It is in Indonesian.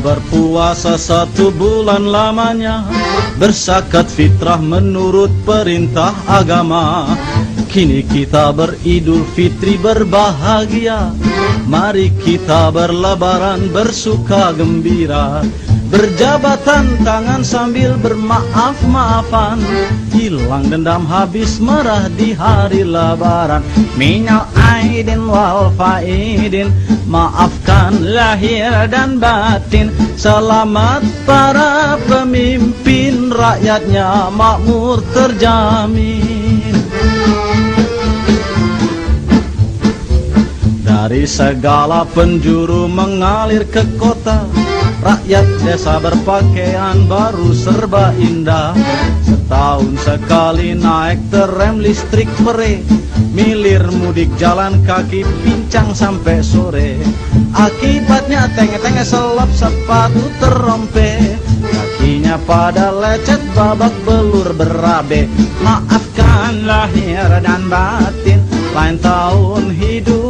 berpuasa 1 bulan lamanya, berzakat fitrah menurut perintah agama. Kini kita beridul fitri berbahagia, mari kita berlebaran bersuka gembira. Berjabatan tangan sambil bermaaf-maafan, hilang dendam habis merah di hari lebaran. Minal aidin wal faidin, maafkan lahir dan batin. Selamat para pemimpin, rakyatnya makmur terjamin. Dari segala penjuru mengalir ke kota, rakyat desa berpakaian baru serba indah. Setahun sekali naik terrem listrik pere, milir mudik jalan kaki pincang sampai sore. Akibatnya tenge-tenge selap sepatu terompe, kakinya pada lecet babak belur berabe. Maafkan lahir dan batin, lain tahun hidup